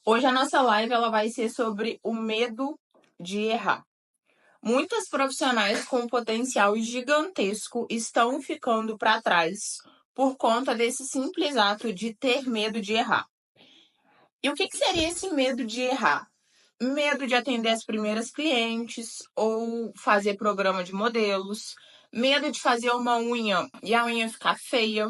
Hoje a nossa live ela vai ser sobre o medo de errar. Muitas profissionais com potencial gigantesco estão ficando para trás por conta desse simples ato de ter medo de errar. E o que seria esse medo de errar? Medo de atender as primeiras clientes ou fazer programa de modelos, medo de fazer uma unha e a unha ficar feia,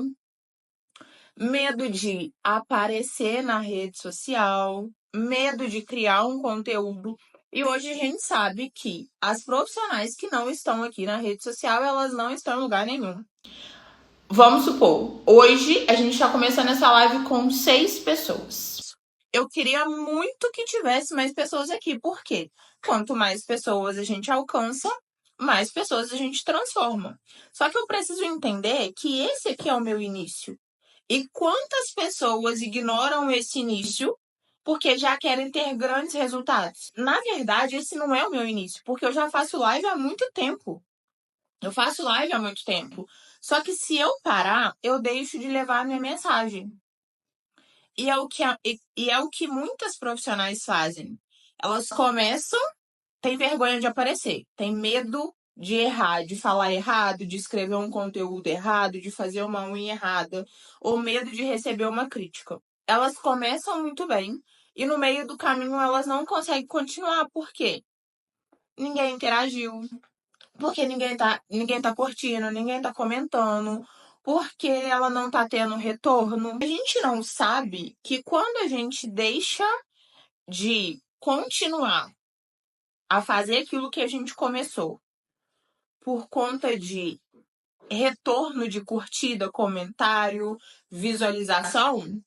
medo de aparecer na rede social, medo de criar um conteúdo. E hoje a gente sabe que as profissionais que não estão aqui na rede social, elas não estão em lugar nenhum. Vamos supor, hoje a gente está começando essa live com 6 pessoas. Eu queria muito que tivesse mais pessoas aqui, porque quanto mais pessoas a gente alcança, mais pessoas a gente transforma. Só que eu preciso entender que esse aqui é o meu início. E quantas pessoas ignoram esse início porque já querem ter grandes resultados? Na verdade, esse não é o meu início, porque eu já faço live há muito tempo. Só que se eu parar, eu deixo de levar a minha mensagem. E é o que muitas profissionais fazem. Elas começam, têm vergonha de aparecer, têm medo de errar, de falar errado, de escrever um conteúdo errado, de fazer uma unha errada, ou medo de receber uma crítica. Elas começam muito bem e no meio do caminho elas não conseguem continuar. Por quê? Ninguém interagiu, porque ninguém tá curtindo, ninguém tá comentando, porque ela não tá tendo retorno. A gente não sabe que quando a gente deixa de continuar a fazer aquilo que a gente começou por conta de retorno de curtida, comentário, visualização,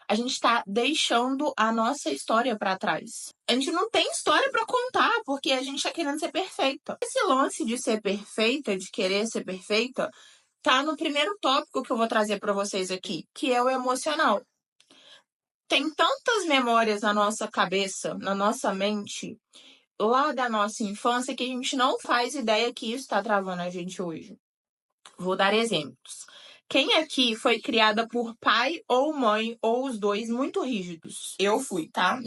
a gente está deixando a nossa história para trás. A gente não tem história para contar porque a gente está querendo ser perfeita. Esse lance de ser perfeita, de querer ser perfeita, tá no primeiro tópico que eu vou trazer para vocês aqui, que é o emocional. Tem tantas memórias na nossa cabeça, na nossa mente, lá da nossa infância, que a gente não faz ideia que isso está travando a gente hoje. Vou dar exemplos. Quem aqui foi criada por pai ou mãe, ou os dois, muito rígidos? Eu fui, tá?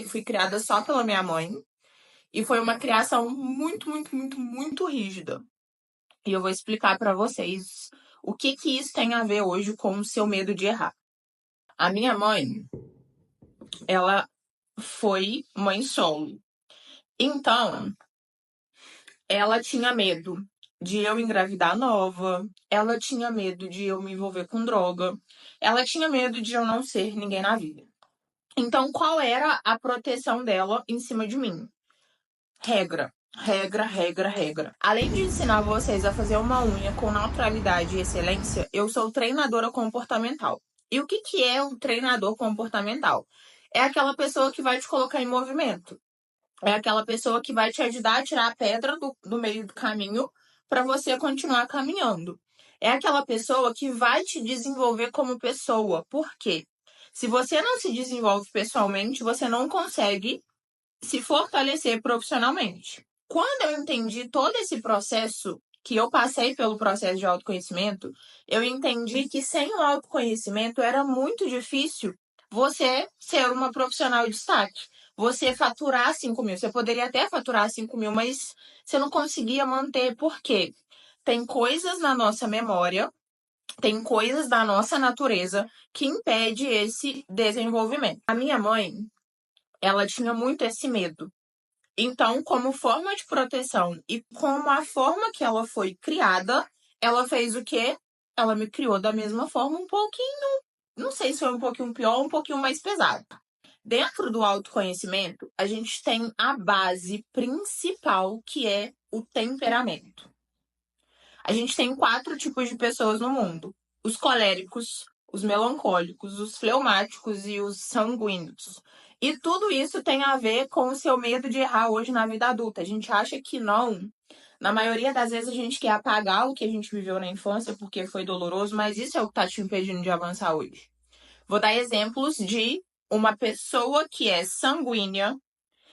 Fui criada só pela minha mãe. E foi uma criação muito, muito, muito, muito rígida. E eu vou explicar para vocês o que isso tem a ver hoje com o seu medo de errar. A minha mãe, ela foi mãe solo. Então, ela tinha medo de eu engravidar nova, ela tinha medo de eu me envolver com droga, ela tinha medo de eu não ser ninguém na vida. Então, qual era a proteção dela em cima de mim? Regra, regra, regra, regra. Além de ensinar vocês a fazer uma unha com naturalidade e excelência, eu sou treinadora comportamental. E o que é um treinador comportamental? É aquela pessoa que vai te colocar em movimento. É aquela pessoa que vai te ajudar a tirar a pedra do meio do caminho para você continuar caminhando. É aquela pessoa que vai te desenvolver como pessoa. Por quê? Se você não se desenvolve pessoalmente, você não consegue se fortalecer profissionalmente. Quando eu entendi todo esse processo, que eu passei pelo processo de autoconhecimento, eu entendi que sem o autoconhecimento era muito difícil você ser uma profissional de destaque. Você faturar 5 mil. Você poderia até faturar 5 mil, mas você não conseguia manter. Por quê? Tem coisas na nossa memória, tem coisas da nossa natureza que impede esse desenvolvimento. A minha mãe, ela tinha muito esse medo. Então, como forma de proteção e como a forma que ela foi criada, ela fez o quê? Ela me criou da mesma forma, um pouquinho, não sei se foi um pouquinho pior ou um pouquinho mais pesado. Dentro do autoconhecimento, a gente tem a base principal, que é o temperamento. A gente tem 4 tipos de pessoas no mundo: os coléricos, os melancólicos, os fleumáticos e os sanguíneos. E tudo isso tem a ver com o seu medo de errar hoje na vida adulta. A gente acha que não. Na maioria das vezes a gente quer apagar o que a gente viveu na infância porque foi doloroso, mas isso é o que está te impedindo de avançar hoje. Vou dar exemplos de uma pessoa que é sanguínea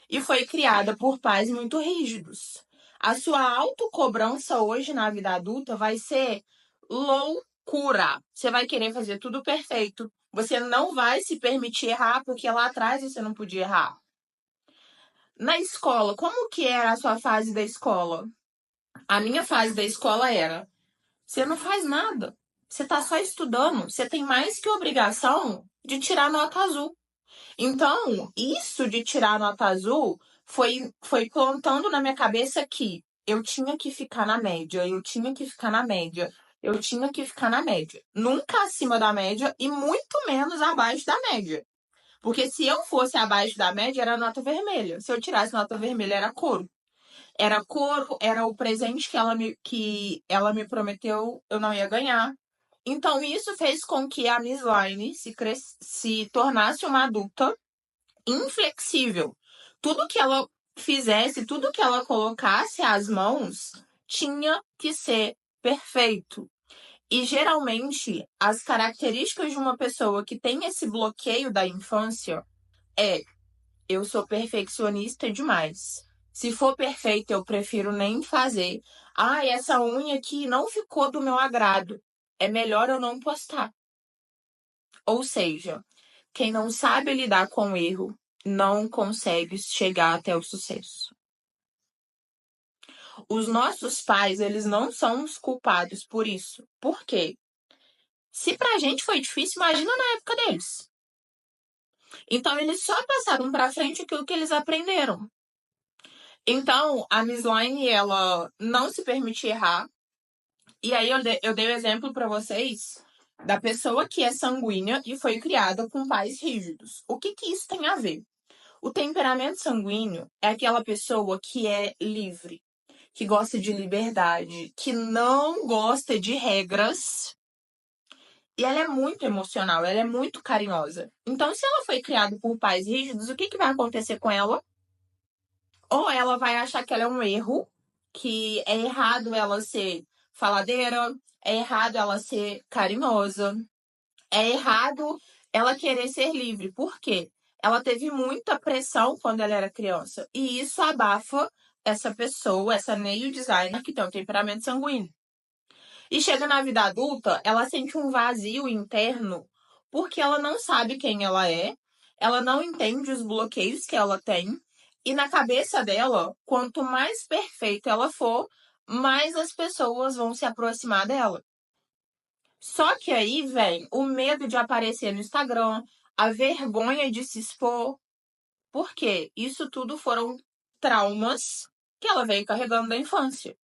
e foi criada por pais muito rígidos. A sua autocobrança hoje na vida adulta vai ser loucura. loucura. Você vai querer fazer tudo perfeito. Você não vai se permitir errar, porque lá atrás você não podia errar. Na escola, como que era a sua fase da escola? A minha fase da escola era: você não faz nada. Você tá só estudando. Você tem mais que obrigação de tirar nota azul. Então, isso de tirar nota azul foi plantando na minha cabeça que eu tinha que ficar na média, eu tinha que ficar na média, eu tinha que ficar na média. Nunca acima da média e muito menos abaixo da média. Porque se eu fosse abaixo da média, era nota vermelha. Se eu tirasse nota vermelha, era couro. Era couro, era o presente que ela me prometeu eu não ia ganhar. Então, isso fez com que a Miss Line se tornasse uma adulta inflexível. Tudo que ela fizesse, tudo que ela colocasse às mãos, tinha que ser perfeito. E geralmente, as características de uma pessoa que tem esse bloqueio da infância é: eu sou perfeccionista demais. Se for perfeito, eu prefiro nem fazer. Ah, essa unha aqui não ficou do meu agrado. É melhor eu não postar. Ou seja, quem não sabe lidar com o erro não consegue chegar até o sucesso. Os nossos pais, eles não são os culpados por isso. Por quê? Se pra gente foi difícil, imagina na época deles. Então, eles só passaram pra frente aquilo que eles aprenderam. Então, a Miss Line, ela não se permite errar. E aí, eu dei o exemplo pra vocês da pessoa que é sanguínea e foi criada com pais rígidos. O que isso tem a ver? O temperamento sanguíneo é aquela pessoa que é livre, que gosta de liberdade, que não gosta de regras. E ela é muito emocional, ela é muito carinhosa. Então, se ela foi criada por pais rígidos, o que vai acontecer com ela? Ou ela vai achar que ela é um erro, que é errado ela ser faladeira, é errado ela ser carinhosa, é errado ela querer ser livre. Por quê? Ela teve muita pressão quando ela era criança. E isso abafa essa pessoa, essa nail designer que tem um temperamento sanguíneo. E chega na vida adulta, ela sente um vazio interno porque ela não sabe quem ela não entende os bloqueios que ela tem. E na cabeça dela, quanto mais perfeita ela for, mais as pessoas vão se aproximar dela. Só que aí vem o medo de aparecer no Instagram, a vergonha de se expor. Por quê? Isso tudo foram traumas que ela veio carregando da infância.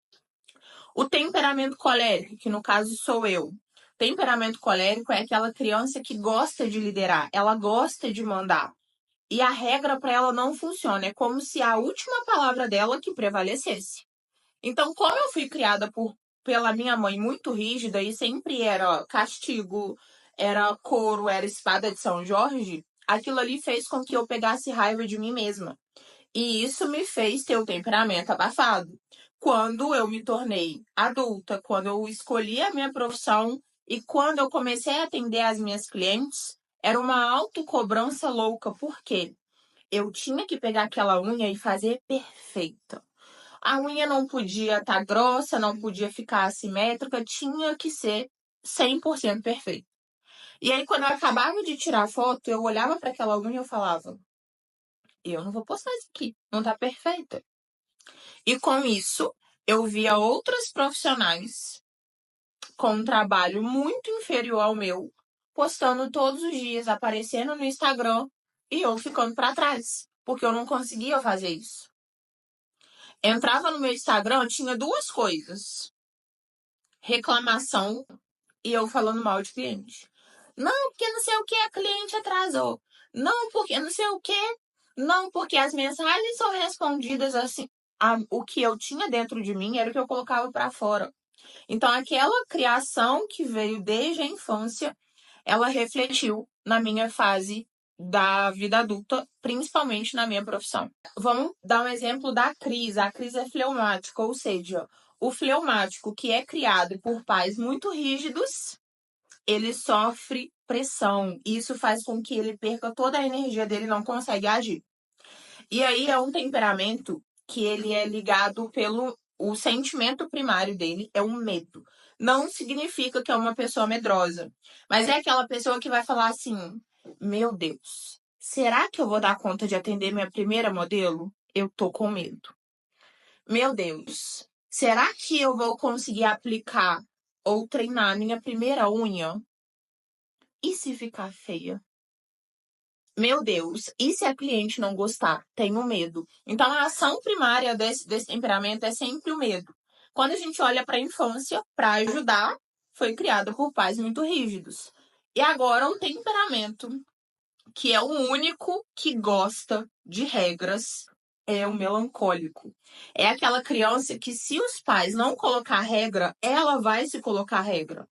O temperamento colérico, que no caso sou eu. Temperamento colérico é aquela criança que gosta de liderar, ela gosta de mandar. E a regra para ela não funciona, é como se a última palavra dela que prevalecesse. Então, como eu fui criada pela minha mãe muito rígida e sempre era castigo, era couro, era espada de São Jorge, aquilo ali fez com que eu pegasse raiva de mim mesma. E isso me fez ter o temperamento abafado. Quando eu me tornei adulta, quando eu escolhi a minha profissão e quando eu comecei a atender as minhas clientes, era uma autocobrança louca. Por quê? Eu tinha que pegar aquela unha e fazer perfeita. A unha não podia estar grossa, não podia ficar assimétrica, tinha que ser 100% perfeita. E aí, quando eu acabava de tirar a foto, eu olhava para aquela unha e eu falava: eu não vou postar isso aqui, não tá perfeita. E com isso, eu via outras profissionais com um trabalho muito inferior ao meu, postando todos os dias, aparecendo no Instagram, e eu ficando para trás, porque eu não conseguia fazer isso. Entrava no meu Instagram, tinha duas coisas: reclamação e eu falando mal de cliente. Não, porque não sei o que a cliente atrasou. Não, porque não sei o que. Não, porque as mensagens são respondidas assim. O que eu tinha dentro de mim era o que eu colocava para fora. Então, aquela criação que veio desde a infância, ela refletiu na minha fase da vida adulta, principalmente na minha profissão. Vamos dar um exemplo da Cris. A Cris é fleumática, ou seja, o fleumático que é criado por pais muito rígidos, ele sofre pressão. Isso faz com que ele perca toda a energia dele e não consegue agir. E aí é um temperamento que ele é ligado pelo... O sentimento primário dele é o medo. não significa que é uma pessoa medrosa. Mas é aquela pessoa que vai falar assim: meu Deus, será que eu vou dar conta de atender minha primeira modelo? Eu tô com medo. Meu Deus, será que eu vou conseguir aplicar ou treinar minha primeira unha? E se ficar feia? Meu Deus, e se a cliente não gostar? Tenho medo. Então, a ação primária desse temperamento é sempre o medo. Quando a gente olha para a infância, para ajudar, foi criada por pais muito rígidos. E agora, o temperamento, que é o único que gosta de regras, é o melancólico. É aquela criança que, se os pais não colocar regra, ela vai se colocar regra.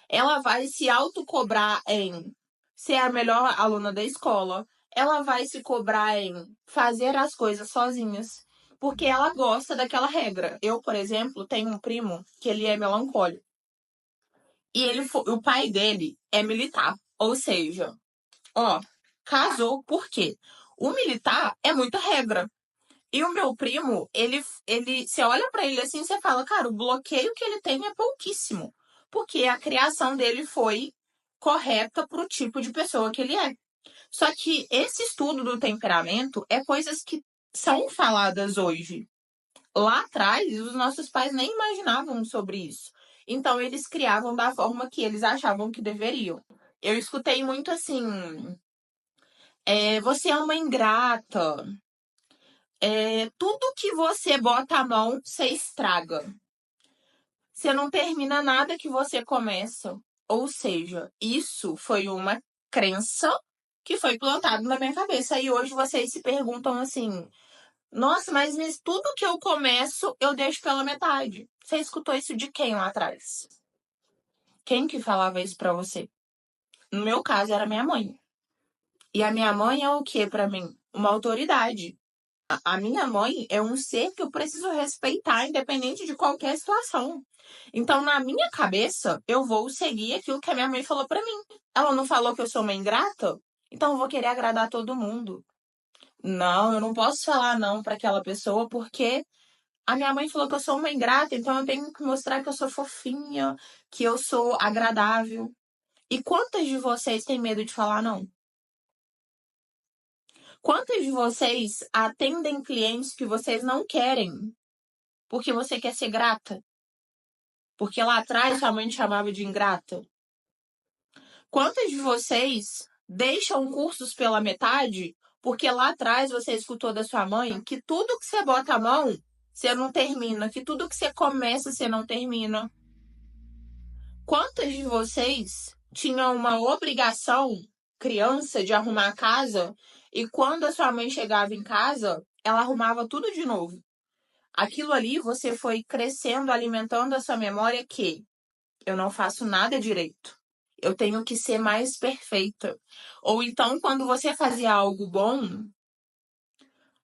Ela vai se autocobrar em ser a melhor aluna da escola. Ela vai se cobrar em fazer as coisas sozinhas. Porque ela gosta daquela regra. Eu, por exemplo, tenho um primo que ele é melancólico. E o pai dele é militar. Ou seja, ó, casou por quê? O militar é muita regra. E o meu primo, você olha pra ele assim, você fala, cara, o bloqueio que ele tem é pouquíssimo, porque a criação dele foi correta pro tipo de pessoa que ele é. Só que esse estudo do temperamento é coisas que são faladas hoje. Lá atrás, os nossos pais nem imaginavam sobre isso. Então, eles criavam da forma que eles achavam que deveriam. Eu escutei muito assim, você é uma ingrata, tudo que você bota a mão, você estraga. Você não termina nada que você começa. Ou seja, isso foi uma crença que foi plantada na minha cabeça. E hoje vocês se perguntam assim: nossa, mas tudo que eu começo, eu deixo pela metade. Você escutou isso de quem lá atrás? Quem que falava isso pra você? No meu caso, era minha mãe. E a minha mãe é o que pra mim? Uma autoridade. A minha mãe é um ser que eu preciso respeitar, independente de qualquer situação. Então, na minha cabeça, eu vou seguir aquilo que a minha mãe falou pra mim. Ela não falou que eu sou uma ingrata? Então, eu vou querer agradar todo mundo. Não, eu não posso falar não pra aquela pessoa, porque a minha mãe falou que eu sou uma ingrata, então eu tenho que mostrar que eu sou fofinha, que eu sou agradável. E quantas de vocês têm medo de falar não? Quantas de vocês atendem clientes que vocês não querem porque você quer ser grata? Porque lá atrás sua mãe te chamava de ingrata? Quantas de vocês deixam cursos pela metade porque lá atrás você escutou da sua mãe que tudo que você bota a mão, você não termina, que tudo que você começa, você não termina? Quantas de vocês tinham uma obrigação, criança, de arrumar a casa e quando a sua mãe chegava em casa, ela arrumava tudo de novo? Aquilo ali você foi crescendo, alimentando a sua memória que eu não faço nada direito. Eu tenho que ser mais perfeita. Ou então, quando você fazia algo bom,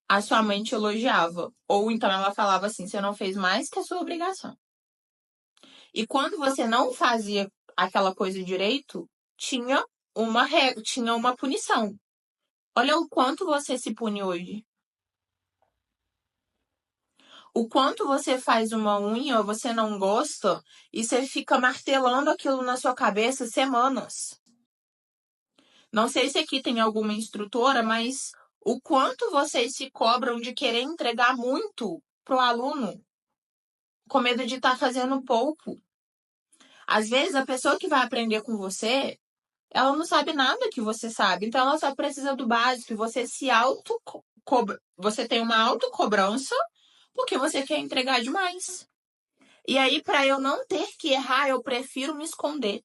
a sua mãe te elogiava. Ou então ela falava assim: você não fez mais que a sua obrigação. E quando você não fazia aquela coisa direito, tinha uma punição. Olha o quanto você se pune hoje. O quanto você faz uma unha, você não gosta, e você fica martelando aquilo na sua cabeça semanas. Não sei se aqui tem alguma instrutora, mas o quanto vocês se cobram de querer entregar muito pro aluno, com medo de estar fazendo pouco. Às vezes, a pessoa que vai aprender com você, ela não sabe nada que você sabe, então ela só precisa do básico, e você você tem uma autocobrança porque você quer entregar demais. E aí, para eu não ter que errar, eu prefiro me esconder.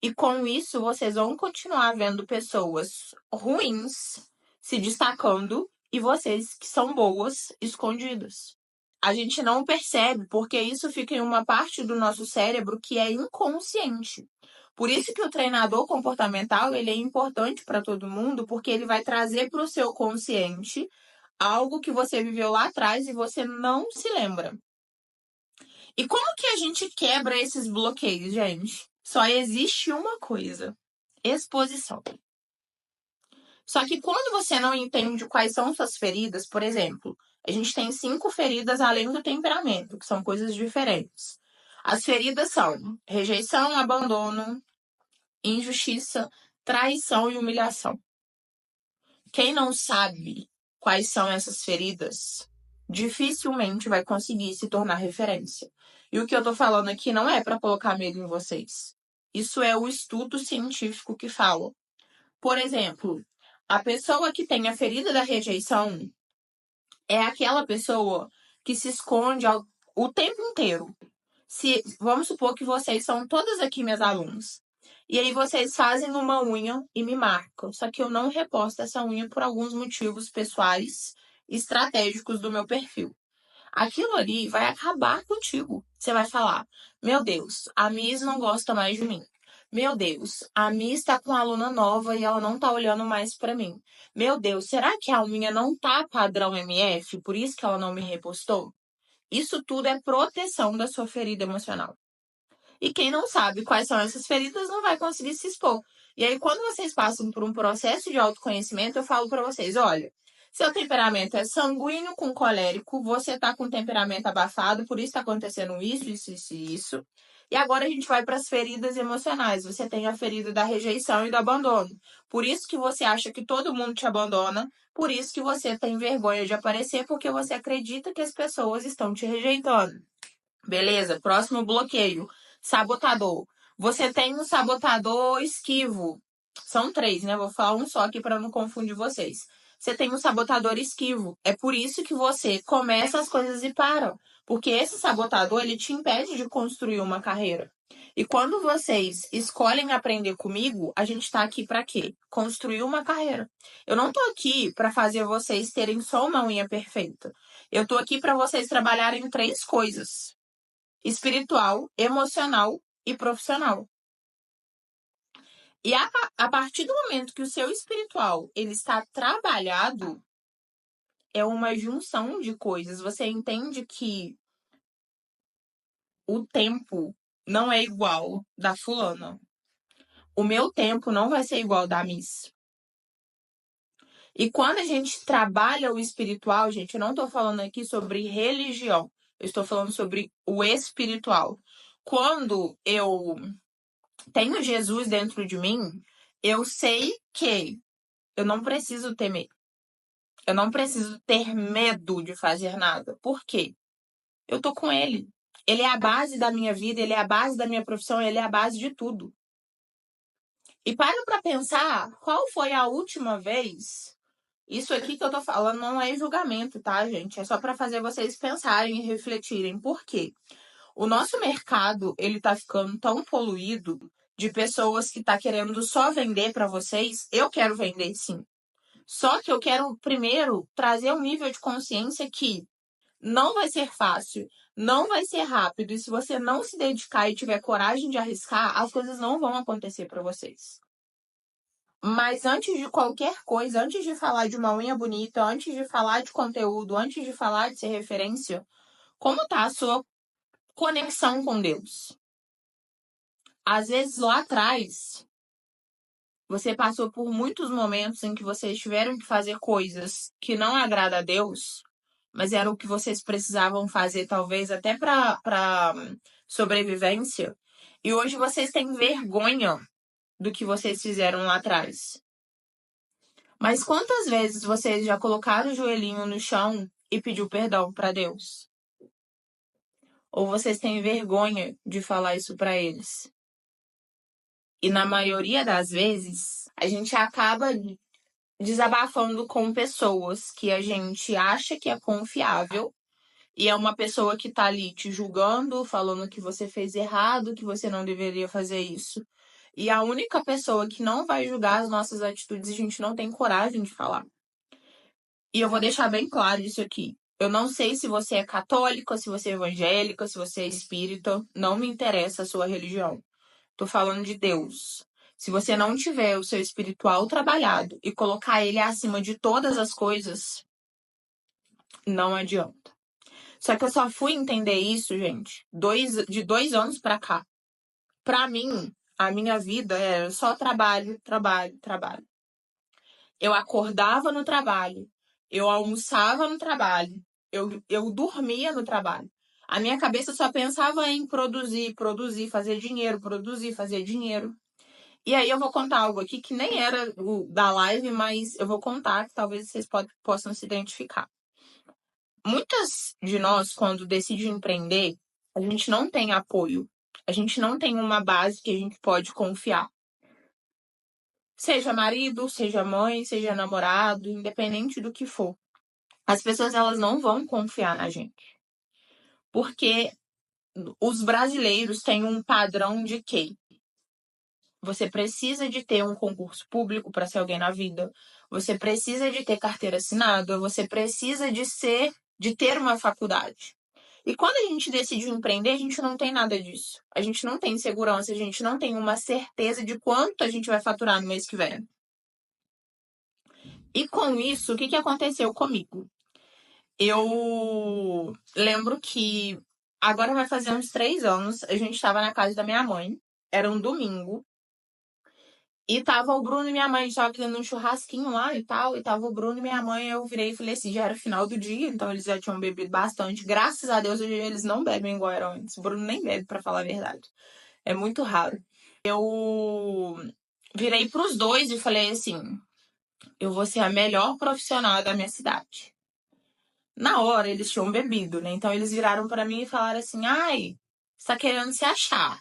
E com isso, vocês vão continuar vendo pessoas ruins se destacando e vocês que são boas escondidas. A gente não percebe porque isso fica em uma parte do nosso cérebro que é inconsciente. Por isso que o treinador comportamental ele é importante para todo mundo, porque ele vai trazer para o seu consciente algo que você viveu lá atrás e você não se lembra. E como que a gente quebra esses bloqueios, gente? Só existe uma coisa: exposição. Só que quando você não entende quais são suas feridas, por exemplo, a gente tem 5 feridas além do temperamento, que são coisas diferentes. As feridas são rejeição, abandono, injustiça, traição e humilhação. Quem não sabe quais são essas feridas, dificilmente vai conseguir se tornar referência. E o que eu tô falando aqui não é para colocar medo em vocês. Isso é o estudo científico que fala. Por exemplo, a pessoa que tem a ferida da rejeição é aquela pessoa que se esconde o tempo inteiro. Vamos supor que vocês são todas aqui minhas alunas. E aí vocês fazem uma unha e me marcam. Só que eu não reposto essa unha por alguns motivos pessoais, estratégicos do meu perfil. Aquilo ali vai acabar contigo. Você vai falar: meu Deus, a Miss não gosta mais de mim. Meu Deus, a Miss está com uma aluna nova e ela não tá olhando mais para mim. Meu Deus, será que a unha não tá padrão MF, por isso que ela não me repostou? Isso tudo é proteção da sua ferida emocional. E quem não sabe quais são essas feridas não vai conseguir se expor. E aí, quando vocês passam por um processo de autoconhecimento, eu falo para vocês: olha, seu temperamento é sanguíneo com colérico, você tá com temperamento abafado, por isso tá acontecendo isso. E agora a gente vai para as feridas emocionais. Você tem a ferida da rejeição e do abandono. Por isso que você acha que todo mundo te abandona, por isso que você tem vergonha de aparecer, porque você acredita que as pessoas estão te rejeitando. Beleza, próximo bloqueio. Sabotador. Você tem um sabotador esquivo. São 3, né? Vou falar um só aqui para não confundir vocês. Você tem um sabotador esquivo. É por isso que você começa as coisas e para. Porque esse sabotador, ele te impede de construir uma carreira. E quando vocês escolhem aprender comigo, a gente tá aqui para quê? Construir uma carreira. Eu não tô aqui para fazer vocês terem só uma unha perfeita. Eu tô aqui para vocês trabalharem 3 coisas: espiritual, emocional e profissional. E a partir do momento que o seu espiritual ele está trabalhado, é uma junção de coisas. Você entende que o tempo não é igual da fulana. O meu tempo não vai ser igual da Miss. E quando a gente trabalha o espiritual, gente, eu não estou falando aqui sobre religião. Eu estou falando sobre o espiritual. Quando eu tenho Jesus dentro de mim, eu sei que eu não preciso temer. Eu não preciso ter medo de fazer nada. Por quê? Eu tô com ele. Ele é a base da minha vida, ele é a base da minha profissão, ele é a base de tudo. E para pensar, qual foi a última vez? Isso aqui que eu tô falando não é julgamento, tá, gente? É só para fazer vocês pensarem e refletirem. Por quê? O nosso mercado, ele tá ficando tão poluído de pessoas que tá querendo só vender para vocês. Eu quero vender, sim. Só que eu quero primeiro trazer um nível de consciência que não vai ser fácil, não vai ser rápido. E se você não se dedicar e tiver coragem de arriscar, as coisas não vão acontecer para vocês. Mas antes de qualquer coisa, antes de falar de uma unha bonita, antes de falar de conteúdo, antes de falar de ser referência, como tá a sua conexão com Deus? Às vezes lá atrás, você passou por muitos momentos em que vocês tiveram que fazer coisas que não agradam a Deus, mas era o que vocês precisavam fazer, talvez até para sobrevivência. E hoje vocês têm vergonha do que vocês fizeram lá atrás. Mas quantas vezes vocês já colocaram o joelhinho no chão e pediu perdão para Deus? Ou vocês têm vergonha de falar isso para eles? E na maioria das vezes, a gente acaba desabafando com pessoas que a gente acha que é confiável e é uma pessoa que tá ali te julgando, falando que você fez errado, que você não deveria fazer isso. E a única pessoa que não vai julgar as nossas atitudes, a gente não tem coragem de falar. E eu vou deixar bem claro isso aqui. Eu não sei se você é católica, se você é evangélica, se você é espírita, não me interessa a sua religião. Tô falando de Deus. Se você não tiver o seu espiritual trabalhado e colocar ele acima de todas as coisas, não adianta. Só que eu só fui entender isso, gente, de 2 anos pra cá. Pra mim, a minha vida era só trabalho, trabalho, trabalho. Eu acordava no trabalho, eu almoçava no trabalho, eu dormia no trabalho. A minha cabeça só pensava em produzir, produzir, fazer dinheiro, produzir, fazer dinheiro. E aí eu vou contar algo aqui que nem era o da live, mas eu vou contar que talvez vocês possam se identificar. Muitas de nós, quando decidem empreender, a gente não tem apoio. A gente não tem uma base que a gente pode confiar. Seja marido, seja mãe, seja namorado, independente do que for. As pessoas, elas não vão confiar na gente. Porque os brasileiros têm um padrão de que você precisa de ter um concurso público para ser alguém na vida. Você precisa de ter carteira assinada. Você precisa de ter uma faculdade. E quando a gente decide empreender, a gente não tem nada disso. A gente não tem segurança, a gente não tem uma certeza de quanto a gente vai faturar no mês que vem. E com isso, o que aconteceu comigo? Eu lembro que agora vai fazer uns 3 anos, a gente estava na casa da minha mãe, era um domingo, e tava o Bruno e minha mãe já fazendo um churrasquinho lá e tal, e tava o Bruno e minha mãe, eu virei e falei assim, já era final do dia, então eles já tinham bebido bastante. Graças a Deus, hoje eles não bebem igual eram antes. O Bruno nem bebe, pra falar a verdade. É muito raro. Eu virei pros dois e falei assim, eu vou ser a melhor profissional da minha cidade. Na hora, eles tinham bebido, né? Então eles viraram pra mim e falaram assim, ai, você tá querendo se achar.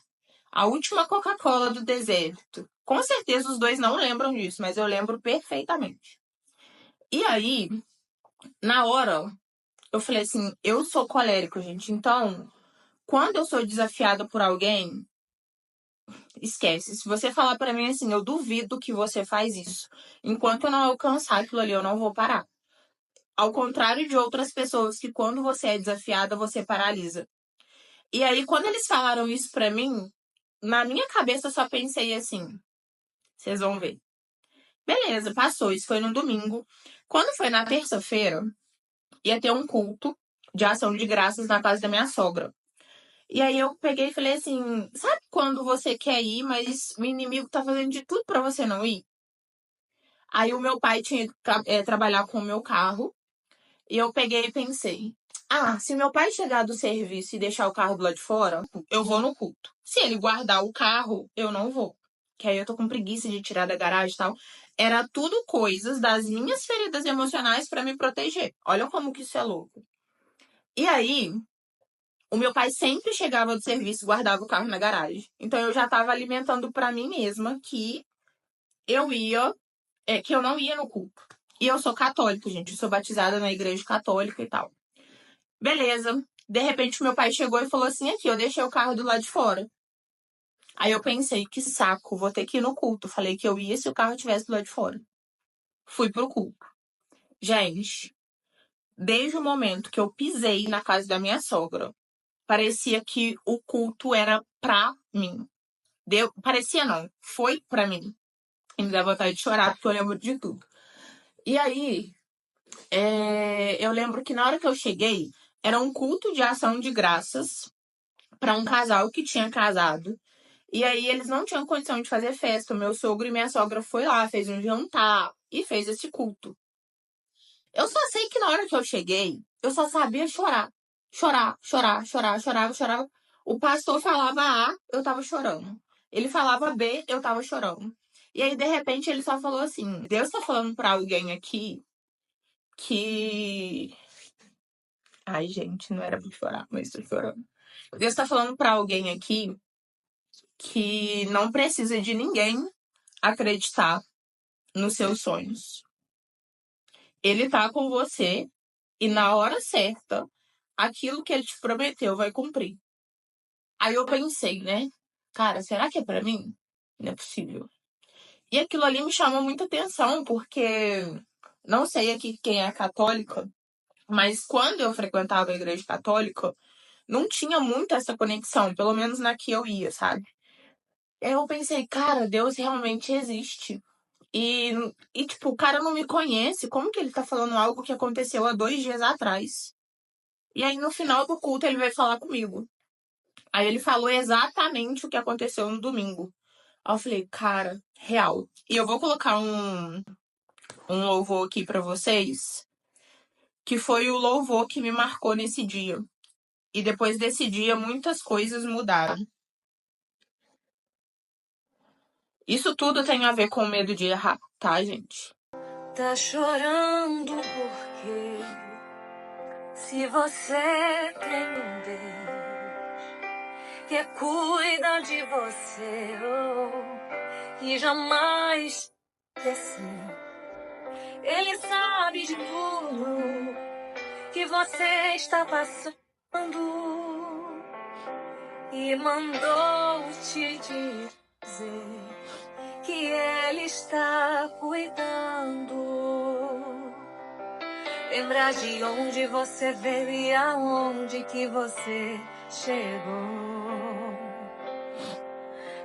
A última Coca-Cola do deserto. Com certeza os dois não lembram disso, mas eu lembro perfeitamente. E aí, na hora, eu falei assim, eu sou colérico, gente. Então, quando eu sou desafiada por alguém, esquece. Se você falar pra mim assim, eu duvido que você faz isso. Enquanto eu não alcançar aquilo ali, eu não vou parar. Ao contrário de outras pessoas que quando você é desafiada, você paralisa. E aí, quando eles falaram isso pra mim, na minha cabeça eu só pensei assim, vocês vão ver. Beleza, passou. Isso foi no domingo. Quando foi na terça-feira, ia ter um culto de ação de graças na casa da minha sogra. E aí eu peguei e falei assim, sabe quando você quer ir, mas o inimigo tá fazendo de tudo pra você não ir? Aí o meu pai tinha ido trabalhar com o meu carro. E eu peguei e pensei, se meu pai chegar do serviço e deixar o carro do lado de fora, eu vou no culto. Se ele guardar o carro, eu não vou. Que aí eu tô com preguiça de tirar da garagem e tal. Era tudo coisas das minhas feridas emocionais pra me proteger. Olha como que isso é louco. E aí, o meu pai sempre chegava do serviço e guardava o carro na garagem. Então eu já tava alimentando pra mim mesma que que eu não ia no culto. E eu sou católica, gente. Eu sou batizada na igreja católica e tal. Beleza. De repente, meu pai chegou e falou assim, aqui, eu deixei o carro do lado de fora. Aí eu pensei, que saco, vou ter que ir no culto. Falei que eu ia se o carro estivesse do lado de fora. Fui pro culto. Gente, desde o momento que eu pisei na casa da minha sogra, parecia que o culto era pra mim. Parecia não, foi pra mim. E me dá vontade de chorar, porque eu lembro de tudo. E aí, eu lembro que na hora que eu cheguei, era um culto de ação de graças para um casal que tinha casado. E aí eles não tinham condição de fazer festa. O meu sogro e minha sogra foi lá, fez um jantar e fez esse culto. Eu só sei que na hora que eu cheguei, eu só sabia chorar. Chorar, chorar, chorar, chorava, chorava. O pastor falava A, eu tava chorando. Ele falava B, eu tava chorando. E aí, de repente, ele só falou assim: Deus tá falando pra alguém aqui que. Ai, gente, não era pra chorar, mas tô chorando. Deus tá falando pra alguém aqui que não precisa de ninguém acreditar nos seus sonhos. Ele tá com você e na hora certa, aquilo que ele te prometeu vai cumprir. Aí eu pensei, né? Cara, será que é pra mim? Não é possível. E aquilo ali me chamou muita atenção, porque não sei aqui quem é católica, mas quando eu frequentava a igreja católica, não tinha muito essa conexão, pelo menos na que eu ia, sabe? Eu pensei, cara, Deus realmente existe. E, tipo, o cara não me conhece. Como que ele tá falando algo que aconteceu há 2 dias atrás? E aí, no final do culto, ele veio falar comigo. Aí ele falou exatamente o que aconteceu no domingo. Aí eu falei, cara, real. E eu vou colocar um louvor aqui pra vocês, que foi o louvor que me marcou nesse dia. E depois desse dia, muitas coisas mudaram. Isso tudo tem a ver com medo de errar, tá, gente? Tá chorando porque se você tem um Deus que cuida de você, e jamais esquecer, Ele sabe de tudo que você está passando e mandou te dizer que Ele está cuidando. Lembrar de onde você veio e aonde que você chegou.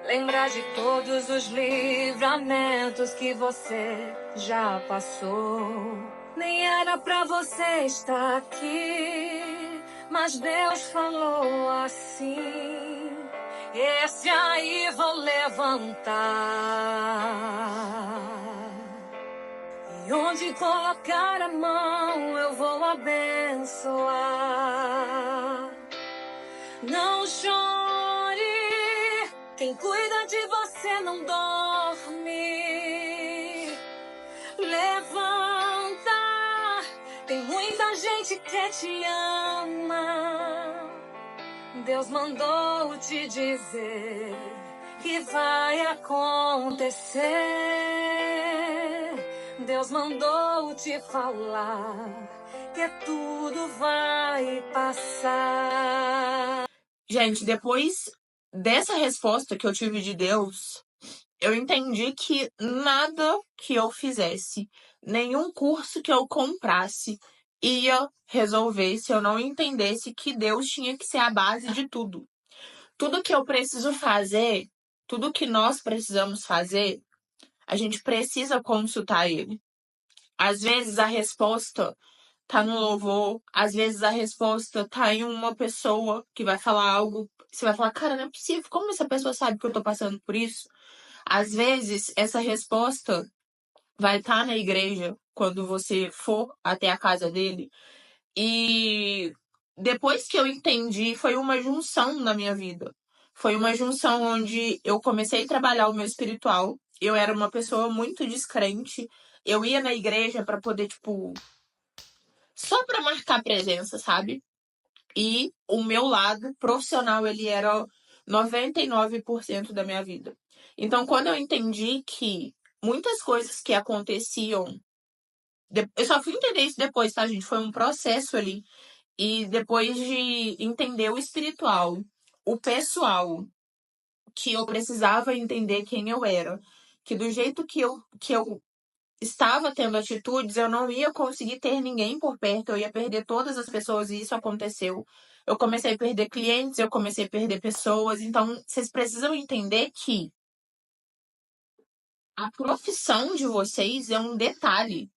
Lembrar de todos os livramentos que você já passou. Nem era pra você estar aqui, mas Deus falou assim: esse aí vou levantar. E onde colocar a mão eu vou abençoar. Não chore, quem cuida de você não dorme. Levanta, tem muita gente que te ama. Deus mandou te dizer que vai acontecer. Deus mandou te falar que tudo vai passar. Gente, depois dessa resposta que eu tive de Deus, eu entendi que nada que eu fizesse, nenhum curso que eu comprasse, ia resolver se eu não entendesse que Deus tinha que ser a base de tudo. Tudo que eu preciso fazer, tudo que nós precisamos fazer, a gente precisa consultar Ele. Às vezes a resposta tá no louvor, às vezes a resposta tá em uma pessoa que vai falar algo, você vai falar, cara, não é possível, como essa pessoa sabe que eu tô passando por isso? Às vezes essa resposta vai estar na igreja quando você for até a casa dele. E depois que eu entendi, foi uma junção na minha vida. Foi uma junção onde eu comecei a trabalhar o meu espiritual. Eu era uma pessoa muito descrente. Eu ia na igreja pra poder, tipo, só pra marcar presença, sabe? E o meu lado profissional, ele era 99% da minha vida. Então, quando eu entendi que muitas coisas que aconteciam, eu só fui entender isso depois, tá, gente? Foi um processo ali. E depois de entender o espiritual, o pessoal, que eu precisava entender quem eu era, que do jeito que eu estava tendo atitudes, eu não ia conseguir ter ninguém por perto, eu ia perder todas as pessoas, e isso aconteceu. Eu comecei a perder clientes, eu comecei a perder pessoas, então vocês precisam entender que a profissão de vocês é um detalhe.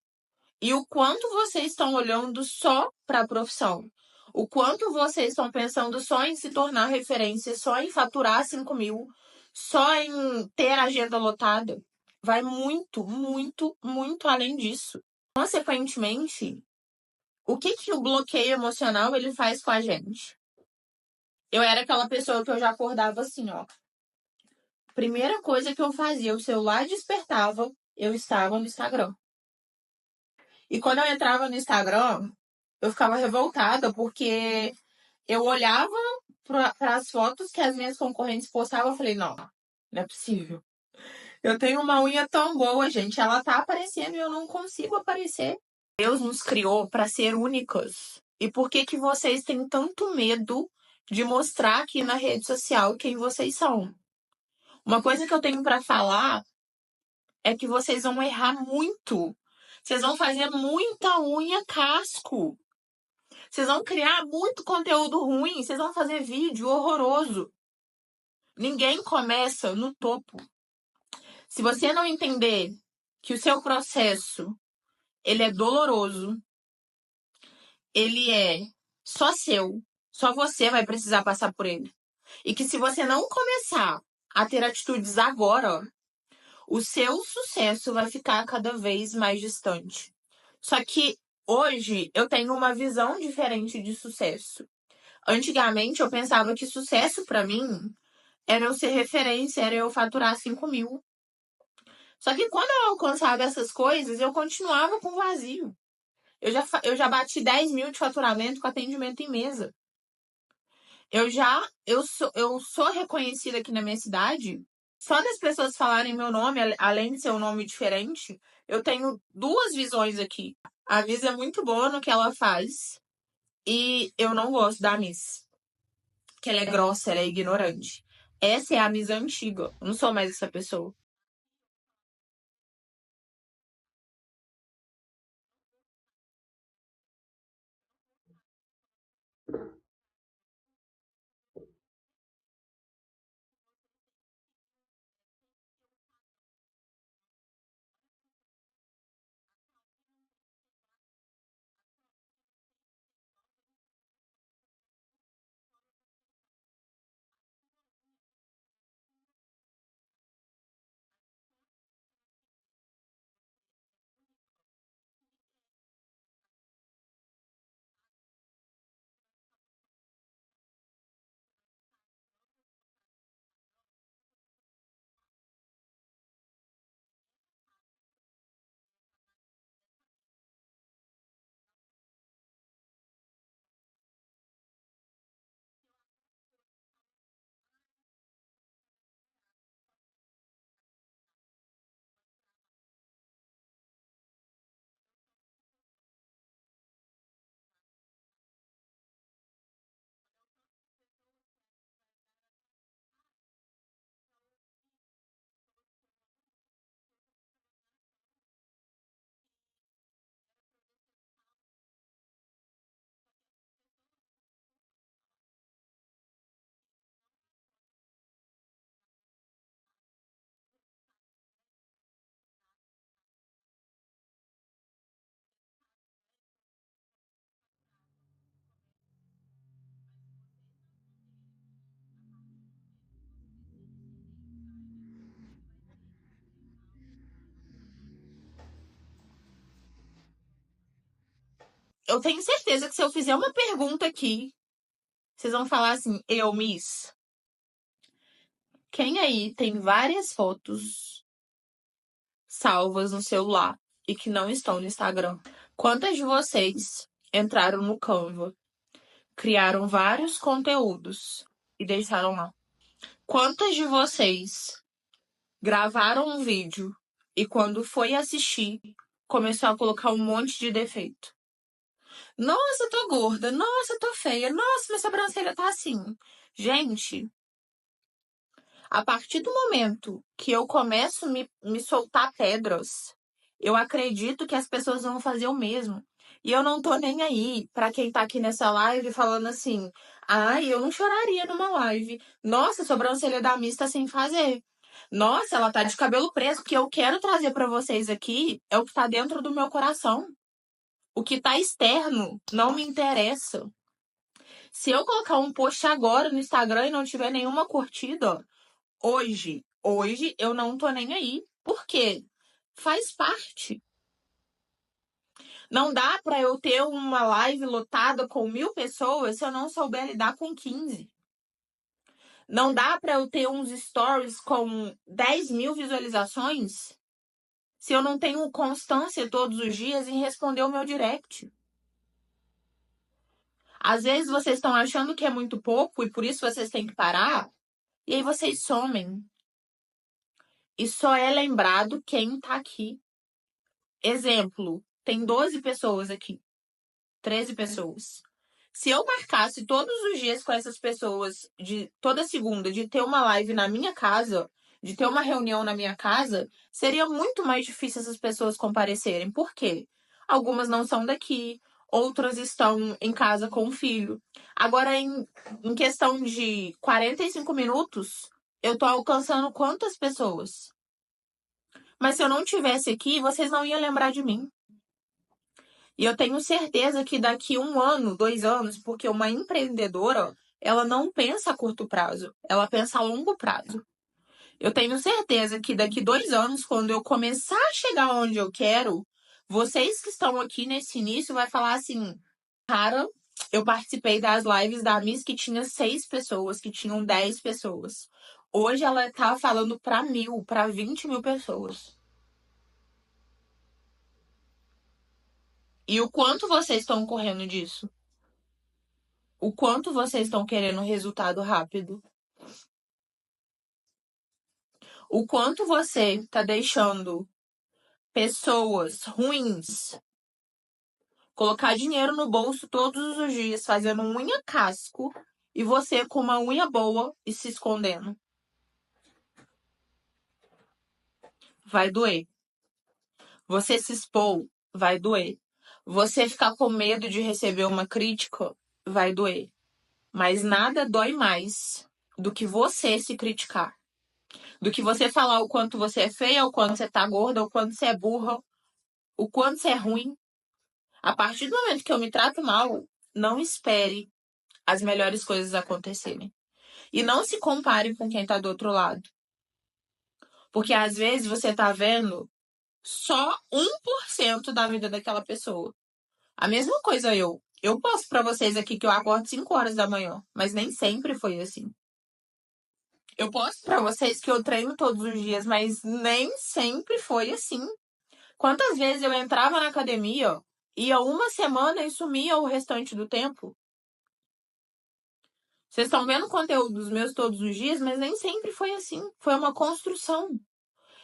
E o quanto vocês estão olhando só para a profissão. O quanto vocês estão pensando só em se tornar referência, só em faturar 5 mil, só em ter agenda lotada. Vai muito, muito, muito além disso. Consequentemente, o que o bloqueio emocional ele faz com a gente? Eu era aquela pessoa que eu já acordava assim, ó. Primeira coisa que eu fazia, o celular despertava, eu estava no Instagram. E quando eu entrava no Instagram, eu ficava revoltada porque eu olhava para as fotos que as minhas concorrentes postavam e falei, não, não é possível. Eu tenho uma unha tão boa, gente, ela tá aparecendo e eu não consigo aparecer. Deus nos criou para ser únicas. E por que que vocês têm tanto medo de mostrar aqui na rede social quem vocês são? Uma coisa que eu tenho para falar é que vocês vão errar muito. Vocês vão fazer muita unha casco. Vocês vão criar muito conteúdo ruim. Vocês vão fazer vídeo horroroso. Ninguém começa no topo. Se você não entender que o seu processo ele é doloroso, ele é só seu, só você vai precisar passar por ele. E que se você não começar a ter atitudes agora, o seu sucesso vai ficar cada vez mais distante. Só que hoje eu tenho uma visão diferente de sucesso. Antigamente eu pensava que sucesso pra mim era eu ser referência, era eu faturar 5 mil. Só que quando eu alcançava essas coisas, eu continuava com vazio. Eu já bati 10 mil de faturamento com atendimento em mesa. Eu sou reconhecida aqui na minha cidade. Só das pessoas falarem meu nome, além de ser um nome diferente, eu tenho duas visões aqui. A Miss é muito boa no que ela faz. E eu não gosto da Miss. Que ela é grossa, ela é ignorante. Essa é a Miss antiga. Eu não sou mais essa pessoa. Eu tenho certeza que se eu fizer uma pergunta aqui, vocês vão falar assim, eu, Miss. Quem aí tem várias fotos salvas no celular e que não estão no Instagram? Quantas de vocês entraram no Canva, criaram vários conteúdos e deixaram lá? Quantas de vocês gravaram um vídeo e quando foi assistir, começou a colocar um monte de defeito? Nossa, tô gorda. Nossa, tô feia. Nossa, minha sobrancelha tá assim. Gente, a partir do momento que eu começo a me soltar pedras, eu acredito que as pessoas vão fazer o mesmo. E eu não tô nem aí pra quem tá aqui nessa live falando assim: ai, eu não choraria numa live. Nossa, a sobrancelha da Miss tá sem fazer. Nossa, ela tá de cabelo preso. O que eu quero trazer pra vocês aqui é o que tá dentro do meu coração. O que tá externo não me interessa. Se eu colocar um post agora no Instagram e não tiver nenhuma curtida, hoje eu não tô nem aí. Por quê? Faz parte. Não dá pra eu ter uma live lotada com 1.000 pessoas se eu não souber lidar com 15. Não dá pra eu ter uns stories com 10 mil visualizações se eu não tenho constância todos os dias em responder o meu direct. Às vezes vocês estão achando que é muito pouco e por isso vocês têm que parar, e aí vocês somem. E só é lembrado quem tá aqui. Exemplo, tem 12 pessoas aqui, 13 pessoas. Se eu marcasse todos os dias com essas pessoas, de toda segunda, de ter uma live na minha casa, de ter uma reunião na minha casa, seria muito mais difícil essas pessoas comparecerem. Por quê? Algumas não são daqui, outras estão em casa com o filho. Agora, em questão de 45 minutos, eu tô alcançando quantas pessoas? Mas se eu não tivesse aqui, vocês não iam lembrar de mim. E eu tenho certeza que daqui 1 ano, 2 anos, porque uma empreendedora, ela não pensa a curto prazo, ela pensa a longo prazo. Eu tenho certeza que daqui 2 anos, quando eu começar a chegar onde eu quero, vocês que estão aqui nesse início vai falar assim, cara, Eu participei das lives da Miss que tinha 6 pessoas, que tinham 10 pessoas. Hoje ela tá falando pra 1.000, pra 20 mil pessoas. E o quanto vocês estão correndo disso? O quanto vocês estão querendo resultado rápido? O quanto você tá deixando pessoas ruins colocar dinheiro no bolso todos os dias, fazendo unha casco, e você com uma unha boa e se escondendo? Vai doer. Você se expor, vai doer. Você ficar com medo de receber uma crítica, vai doer. Mas nada dói mais do que você se criticar. Do que você falar o quanto você é feia, o quanto você tá gorda, o quanto você é burra, o quanto você é ruim. A partir do momento que eu me trato mal, não espere as melhores coisas acontecerem. E não se compare com quem tá do outro lado. Porque às vezes você tá vendo só 1% da vida daquela pessoa. A mesma coisa eu. Eu posto pra vocês aqui que eu acordo 5 horas da manhã, mas nem sempre foi assim. Eu posto pra vocês que eu treino todos os dias, mas nem sempre foi assim. Quantas vezes eu entrava na academia, ia uma semana e sumia o restante do tempo? Vocês estão vendo o conteúdo dos meus todos os dias, mas nem sempre foi assim. Foi uma construção.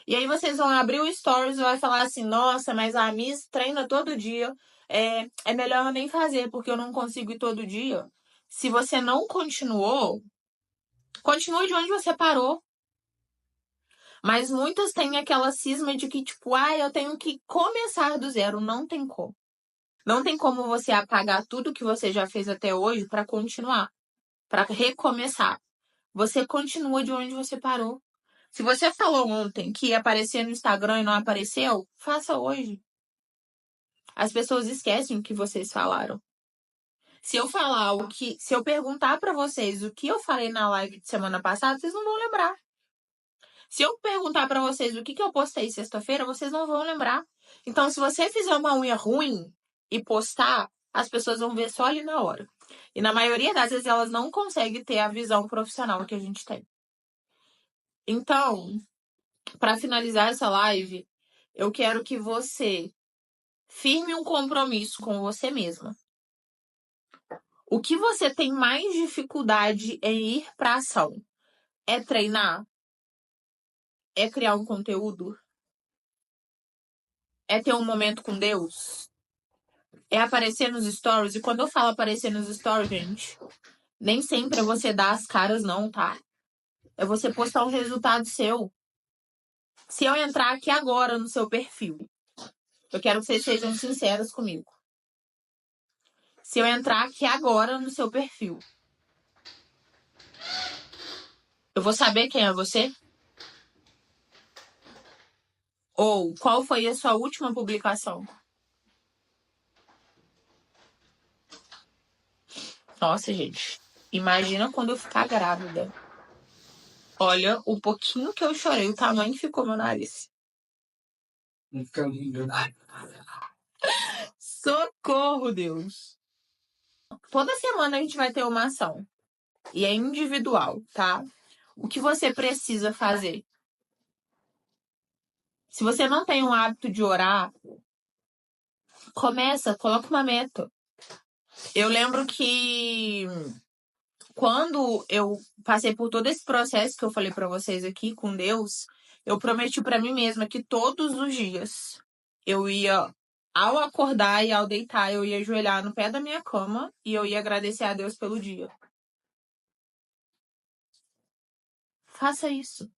E aí vocês vão abrir o stories e vai falar assim, nossa, mas a Miss treina todo dia. É melhor eu nem fazer, porque eu não consigo ir todo dia. Se você não continuou, continue de onde você parou. Mas muitas têm aquela cisma de que, tipo, eu tenho que começar do zero. Não tem como. Não tem como você apagar tudo que você já fez até hoje para continuar, para recomeçar. Você continua de onde você parou. Se você falou ontem que ia aparecer no Instagram e não apareceu, faça hoje. As pessoas esquecem o que vocês falaram. Se eu perguntar para vocês o que eu falei na live de semana passada, vocês não vão lembrar. Se eu perguntar para vocês o que eu postei sexta-feira, vocês não vão lembrar. Então, se você fizer uma unha ruim e postar, as pessoas vão ver só ali na hora. E na maioria das vezes elas não conseguem ter a visão profissional que a gente tem. Então, para finalizar essa live, eu quero que você firme um compromisso com você mesma. O que você tem mais dificuldade em ir para ação? É treinar? É criar um conteúdo? É ter um momento com Deus? É aparecer nos stories? E quando eu falo aparecer nos stories, gente, nem sempre é você dar as caras não, tá? É você postar um resultado seu. Se eu entrar aqui agora no seu perfil, eu quero que vocês sejam sinceros comigo. Se eu entrar aqui agora no seu perfil, eu vou saber quem é você? Ou qual foi a sua última publicação? Nossa, gente. Imagina quando eu ficar grávida. Olha, o pouquinho que eu chorei, o tamanho que ficou meu nariz. Socorro, Deus. Toda semana a gente vai ter uma ação. E é individual, tá? O que você precisa fazer? Se você não tem o hábito de orar, coloca uma meta. Eu lembro que quando eu passei por todo esse processo que eu falei pra vocês aqui com Deus, eu prometi pra mim mesma que todos os dias eu ia, ao acordar e ao deitar, eu ia ajoelhar no pé da minha cama e eu ia agradecer a Deus pelo dia. Faça isso.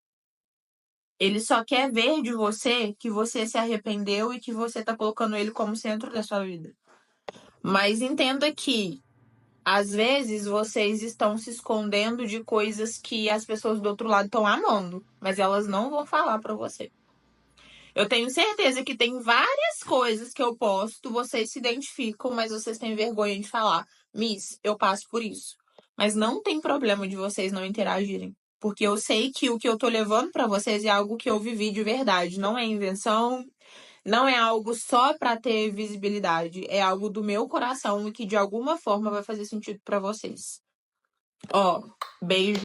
Ele só quer ver de você que você se arrependeu e que você tá colocando ele como centro da sua vida. Mas entenda que às vezes vocês estão se escondendo de coisas que as pessoas do outro lado estão amando, mas elas não vão falar pra você. Eu tenho certeza que tem várias coisas que eu posto, vocês se identificam, mas vocês têm vergonha de falar. Miss, eu passo por isso. Mas não tem problema de vocês não interagirem. Porque eu sei que o que eu tô levando pra vocês é algo que eu vivi de verdade. Não é invenção, Não é algo só pra ter visibilidade, é algo do meu coração e que de alguma forma vai fazer sentido pra vocês. Ó, beijo.